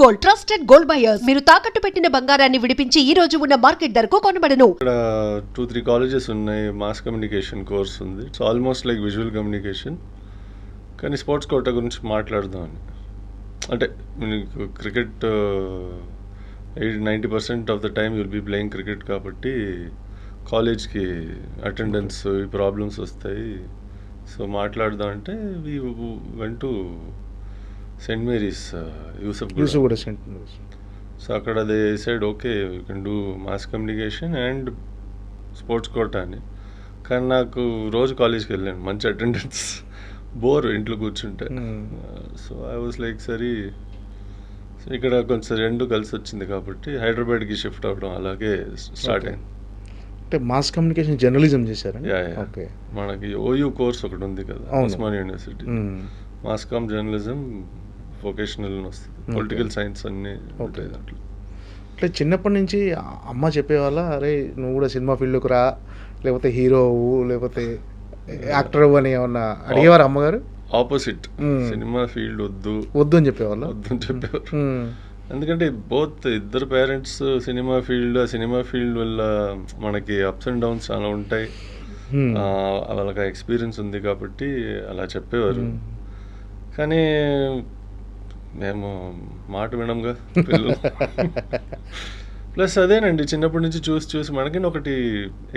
Gold, trusted gold buyers. మీరు తాకట్టు పెట్టిన బంగారాన్ని విడిపించి ఈ రోజు ఉన్న మార్కెట్ ధరకు కొనబడను. ఇక్కడ 2-3 కాలేజెస్ ఉన్నాయి. మాస్ కమ్యూనికేషన్ కోర్స్ ఉంది. It's almost like visual communication. కానీ స్పోర్ట్స్ కోటా గురించి మాట్లాడదామని. అంటే మీకు cricket 90% of the time you'll be playing cricket కాబట్టి కాలేజ్కి అటెండెన్స్ ఈ ప్రాబ్లమ్స్ వస్తాయి. సో మాట్లాడదాం అంటే we went to Saint Mary's Yusuf కూడా. సో అక్కడ they said okay you can do mass communication and sports quota అని. కానీ నాకు రోజు కాలేజ్కి వెళ్ళాను, మంచి అటెండెన్స్, బోర్ ఇంట్లో కూర్చుంటే. సో ఐ వాజ్ లైక్ సరే ఇక్కడ కొంచెం రెండు కలిసి వచ్చింది కాబట్టి హైదరాబాద్కి షిఫ్ట్ అవ్వడం అలాగే స్టార్ట్ అయింది. అంటే మాస్ కమ్యూనికేషన్ జర్నలిజం చేశారు. ఓకే, మనకి ఓయూ కోర్స్ ఒకటి ఉంది కదా Osmania university, mass comm journalism vocational వస్తుంది, పొలిటికల్ సైన్స్ అన్నీ ఉంటాయి దాంట్లో. అంటే చిన్నప్పటి నుంచి అమ్మ చెప్పేవాళ్ళ, అరే నువ్వు కూడా సినిమా ఫీల్డ్కి రా, లేకపోతే హీరో అవ్వు, లేకపోతే యాక్టర్ అవ్వు అని ఏమన్నా అడిగేవారు అమ్మగారు? ఆపోజిట్, సినిమా ఫీల్డ్ వద్దు అని చెప్పేవాళ్ళు. ఎందుకంటే బోత్ ఇద్దరు పేరెంట్స్ సినిమా ఫీల్డ్ వల్ల మనకి అప్స్ అండ్ డౌన్స్ చాలా ఉంటాయి. వాళ్ళకి ఎక్స్పీరియన్స్ ఉంది కాబట్టి అలా చెప్పేవారు. కానీ మేము మాట వినంగా పిల్లలు. ప్లస్ అదేనండి, చిన్నప్పటి నుంచి చూసి మనకి ఒకటి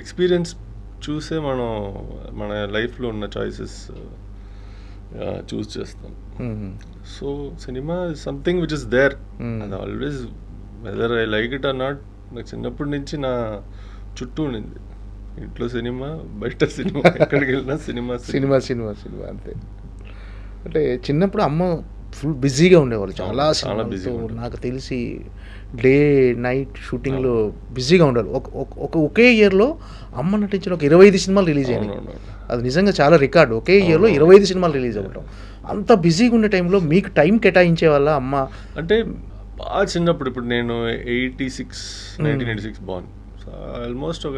ఎక్స్పీరియన్స్ చూసే మనం మన లైఫ్లో ఉన్న చాయిసెస్ చూస్ చేస్తాం. So cinema is something which is there, అది always whether I like it or not. నాకు చిన్నప్పటి నుంచి నా చుట్టూ ఉండింది, ఇంట్లో సినిమా, బయట సినిమా, ఎక్కడికి వెళ్ళినా సినిమా అంతే. అంటే చిన్నప్పుడు అమ్మ ఫుల్ బిజీగా ఉండేవాళ్ళు, చాలా బిజీ. నాకు తెలిసి డే నైట్ షూటింగ్లో బిజీగా ఉండేవాళ్ళు. ఒకే ఇయర్లో అమ్మ నటించిన ఒక 25 సినిమాలు రిలీజ్ అయినాయి. అది నిజంగా చాలా రికార్డు. ఒకే ఇయర్లో 25 సినిమాలు రిలీజ్ అవ్వటం. అంత బిజీగా ఉండే టైంలో మీకు టైం కేటాయించే వాళ్ళ అమ్మ? అంటే బాగా చిన్నప్పుడు, ఇప్పుడు నేను 1986 బాన్, ఆల్మోస్ట్ ఒక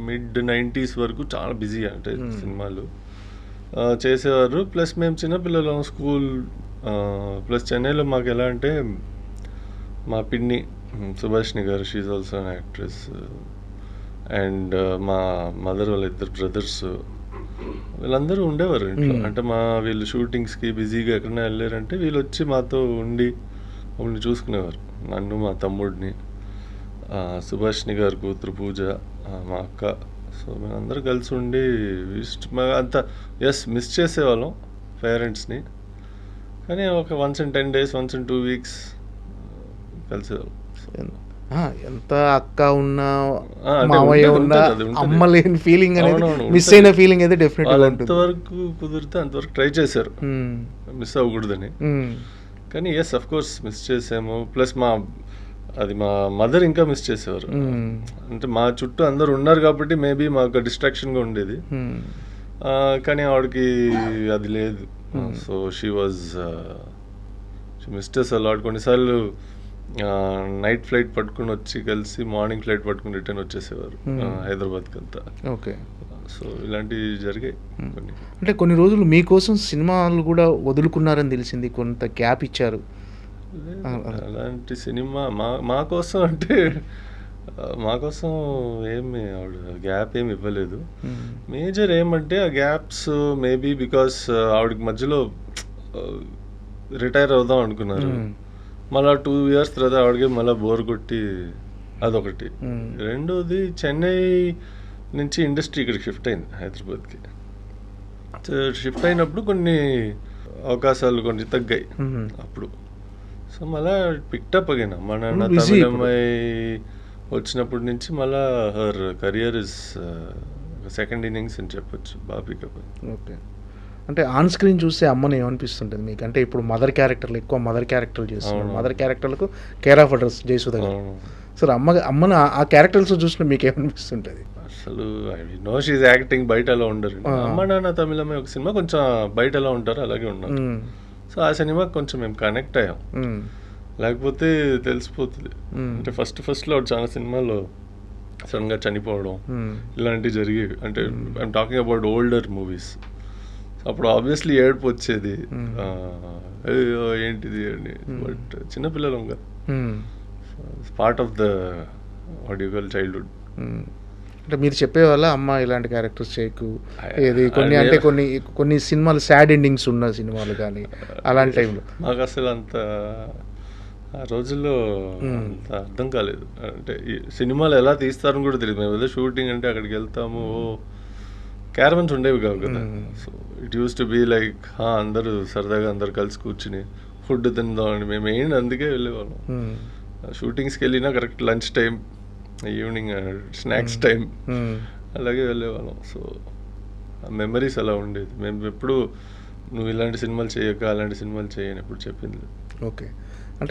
మిడ్ 90s వరకు చాలా బిజీ, అంటే సినిమాలు చేసేవారు. ప్లస్ మేము చిన్నపిల్లలు, స్కూల్, ప్లస్ చెన్నైలో మాకు ఎలా అంటే మా పిన్ని సుభాష్ని గారు, she also an actress, and మా మదర్ వాళ్ళ 2 బ్రదర్స్, వీళ్ళందరూ ఉండేవారు ఇంట్లో. అంటే వీళ్ళు షూటింగ్స్కి బిజీగా ఎక్కడైనా వెళ్ళారంటే వీళ్ళు వచ్చి మాతో ఉండి మమ్మల్ని చూసుకునేవారు, నన్ను, మా తమ్ముడిని, సుభాష్ని గారు కూతురు పూజ, మా అక్క. సో మేమందరూ కలిసి ఉండి అంత మిస్ చేసేవాళ్ళం పేరెంట్స్ని. కానీ ఒక once in 10 days, once in 2 weeks కలిసేవాళ్ళం. ఎంత అక్క ఉన్నా, మావయ్య ఉన్నా, అమ్మ లేని ఫీలింగ్ అనేది, మిస్ అయిన ఫీలింగ్ అయితే డెఫినెట్గా ఎంతవరకు కుదిరితే అంతవరకు ట్రై చేశారు మిస్ అవ్వకూడదని. కానీ అఫ్ కోర్స్ మిస్ చేసాము. ప్లస్ మా మదర్ ఇంకా మిస్ చేసేవారు. అంటే మా చుట్టూ అందరు ఉన్నారు కాబట్టి మేబీ మాకు డిస్ట్రాక్షన్గా ఉండేది. కానీ ఆవిడకి అది లేదు. సో షీ మిస్టర్స్ అలాట్. కొన్నిసార్లు నైట్ ఫ్లైట్ పట్టుకుని వచ్చి కలిసి మార్నింగ్ ఫ్లైట్ పట్టుకుని రిటర్న్ వచ్చేసేవారు హైదరాబాద్కి అంతా. ఓకే. సో ఇలాంటివి జరిగాయి. అంటే కొన్ని రోజులు మీకోసం సినిమాలు కూడా వదులుకున్నారని తెలిసింది, కొంత గ్యాప్ ఇచ్చారు. అలాంటి సినిమా మా కోసం అంటే మా కోసం ఏమి ఆవిడ గ్యాప్ ఏమి ఇవ్వలేదు. మేజర్ ఏమంటే ఆ గ్యాప్స్ మేబీ బికాస్ ఆవిడకి మధ్యలో రిటైర్ అవుదాం అనుకున్నారు. మళ్ళీ 2 years తర్వాత ఆవిడకి మళ్ళీ బోర్ కొట్టి అదొకటి. రెండోది చెన్నై నుంచి ఇండస్ట్రీ ఇక్కడికి షిఫ్ట్ అయింది హైదరాబాద్కి. షిఫ్ట్ అయినప్పుడు కొన్ని అవకాశాలు కొన్ని తగ్గాయి అప్పుడు. సో మళ్ళీ పిక్టప్ అగైన్. మా నాన్న తమిళ అమ్మాయి వచ్చినప్పటి నుంచి మళ్ళీ her career is second innings అని చెప్పొచ్చు, బాగా పికప్. ఓకే. అంటే ఆన్ స్క్రీన్ చూస్తే అమ్మని ఏమనిపిస్తుంటుంది మీకు? అంటే ఇప్పుడు మదర్ క్యారెక్టర్లు చేస్తున్నారు, మదర్ క్యారెక్టర్లకు కేర్ ఆఫ్ అడ్రస్ జయసుధ గారు. సార్ అమ్మని ఆ క్యారెక్టర్స్ చూసిన మీకు ఏమనిపిస్తుంటుంది? అసలు ఐ నో షీఈ్ యాక్టింగ్, బయట అలా ఉండరు. అమ్మ నాన్న తమిళ అమ్మాయి ఒక సినిమా కొంచెం బయట ఎలా ఉంటారు అలాగే ఉన్నారు. సో ఆ సినిమా కొంచెం మేము కనెక్ట్ అయ్యాం, లేకపోతే తెలిసిపోతుంది. అంటే ఫస్ట్లో చాలా సినిమాలో సడన్గా చనిపోవడం ఇలాంటివి జరిగేవి. అంటే I'm talking about older movies. అప్పుడు ఆబ్వియస్లీ ఏడుపు వచ్చేది, అయ్యో ఏంటిది అని. బట్ చిన్నపిల్లలం కదా, part of the what you call childhood. అంటే మీరు చెప్పేవాళ్ళ అమ్మ ఇలాంటి క్యారెక్టర్స్ చేయకు, ఏది కొన్ని అంటే కొన్ని సినిమాలు సాడ్ ఎండింగ్స్ ఉన్న సినిమాలు కానీ అలాంటి టైంలో? మాకు అసలు అంత ఆ రోజుల్లో అంత అర్థం కాలేదు. అంటే ఈ సినిమాలు ఎలా తీస్తారని కూడా తెలియదు. మేము ఏదో షూటింగ్ అంటే అక్కడికి వెళ్తాము, క్యారవన్స్ ఉండేవి కావు కదా. So it used to be like అందరూ సరదాగా అందరు కలిసి కూర్చుని ఫుడ్ తిందామని మేము ఏంటి అందుకే వెళ్ళేవాళ్ళం. షూటింగ్స్కి వెళ్ళినా correct lunch time, evening snacks time అలాగే వెళ్ళేవాళ్ళం. సో ఆ మెమరీస్ అలా ఉండేది. మేము ఎప్పుడు నువ్వు ఇలాంటి సినిమాలు చేయక అలాంటి సినిమాలు చేయని ఎప్పుడు చెప్పింది. ఓకే.